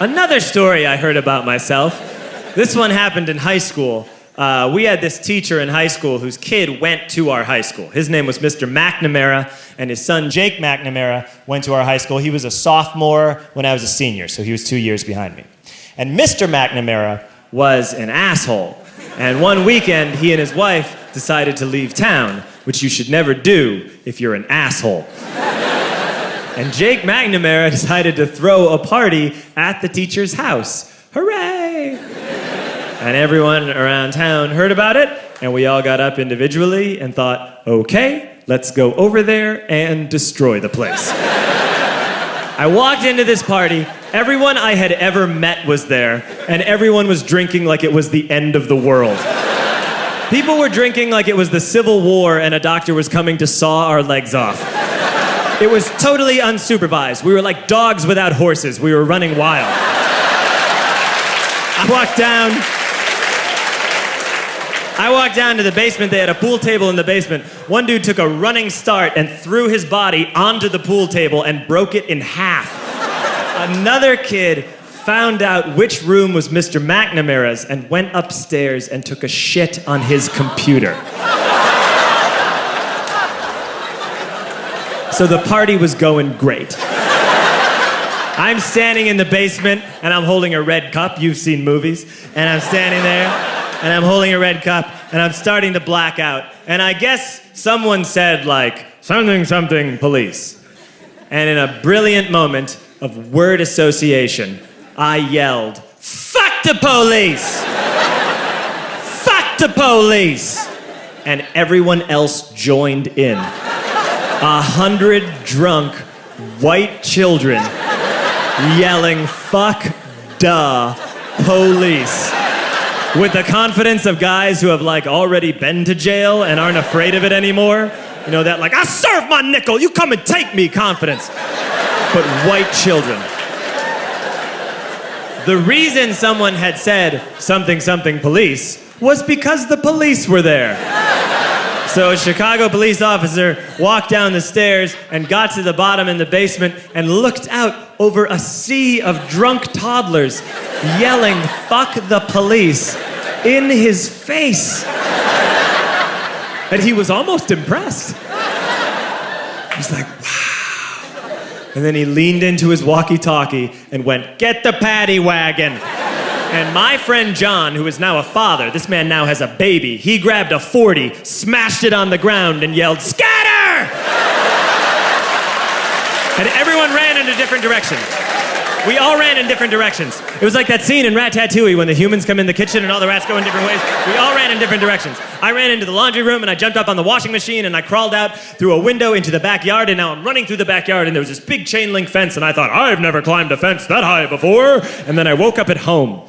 Another story I heard about myself. This one happened in high school. We had this teacher in high school whose kid went to our high school. His name was Mr. McNamara, and his son Jake McNamara went to our high school. He was a sophomore when I was a senior, so he was 2 years behind me. And Mr. McNamara was an asshole. And one weekend, he and his wife decided to leave town, which you should never do if you're an asshole. And Jake McNamara decided to throw a party at the teacher's house. Hooray! And everyone around town heard about it, and we all got up individually and thought, okay, let's go over there and destroy the place. I walked into this party, everyone I had ever met was there, and everyone was drinking like it was the end of the world. People were drinking like it was the Civil War and a doctor was coming to saw our legs off. It was totally unsupervised. We were like dogs without horses. We were running wild. I walked down to the basement. They had a pool table in the basement. One dude took a running start and threw his body onto the pool table and broke it in half. Another kid found out which room was Mr. McNamara's and went upstairs and took a shit on his computer. So the party was going great. I'm standing in the basement and I'm holding a red cup. You've seen movies. And I'm standing there and I'm holding a red cup and I'm starting to black out. And I guess someone said like, something, something, police. And in a brilliant moment of word association, I yelled, fuck the police! Fuck the police! And everyone else joined in. 100 drunk white children yelling, fuck the police. With the confidence of guys who have like already been to jail and aren't afraid of it anymore. You know, that like, I'll serve my nickel, you come and take me confidence. But white children. The reason someone had said something, something, police was because the police were there. So a Chicago police officer walked down the stairs and got to the bottom in the basement and looked out over a sea of drunk toddlers yelling, fuck the police, in his face. And he was almost impressed. He was like, wow. And then he leaned into his walkie-talkie and went, get the paddy wagon. And my friend John, who is now a father, this man now has a baby, he grabbed a 40, smashed it on the ground, and yelled, scatter! And everyone ran in a different direction. We all ran in different directions. It was like that scene in Ratatouille when the humans come in the kitchen and all the rats go in different ways. We all ran in different directions. I ran into the laundry room and I jumped up on the washing machine and I crawled out through a window into the backyard, and now I'm running through the backyard and there was this big chain link fence and I thought, I've never climbed a fence that high before. And then I woke up at home.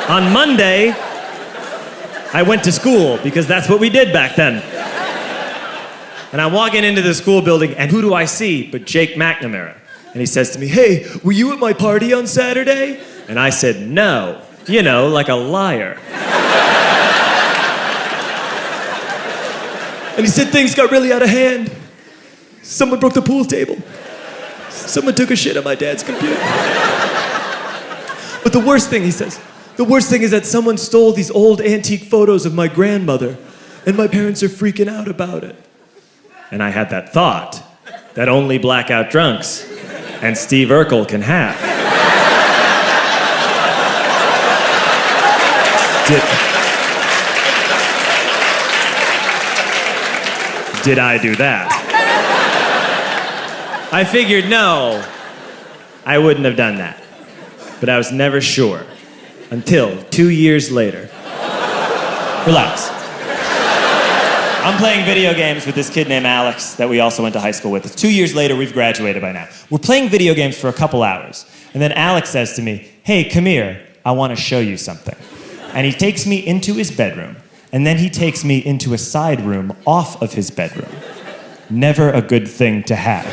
On Monday, I went to school because that's what we did back then. And I'm walking into the school building, and who do I see but Jake McNamara? And he says to me, hey, were you at my party on Saturday? And I said, no. You know, like a liar. And he said things got really out of hand. Someone broke the pool table. Someone took a shit on my dad's computer. But the worst thing, he says, the worst thing is that someone stole these old antique photos of my grandmother, and my parents are freaking out about it. And I had that thought that only blackout drunks and Steve Urkel can have. Did I do that? I figured, no, I wouldn't have done that. But I was never sure until 2 years later. Relax. I'm playing video games with this kid named Alex that we also went to high school with. 2 years later, we've graduated by now. We're playing video games for a couple hours. And then Alex says to me, hey, come here, I want to show you something. And he takes me into his bedroom. And then he takes me into a side room off of his bedroom. Never a good thing to have.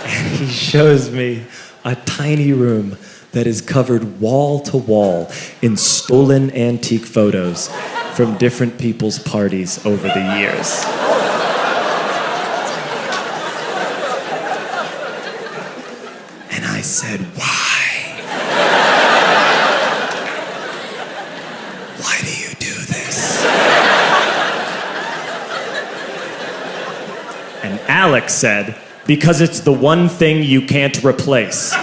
And he shows me a tiny room that is covered wall to wall in stolen antique photos from different people's parties over the years. said, why? Why do you do this? And Alex said, because it's the one thing you can't replace.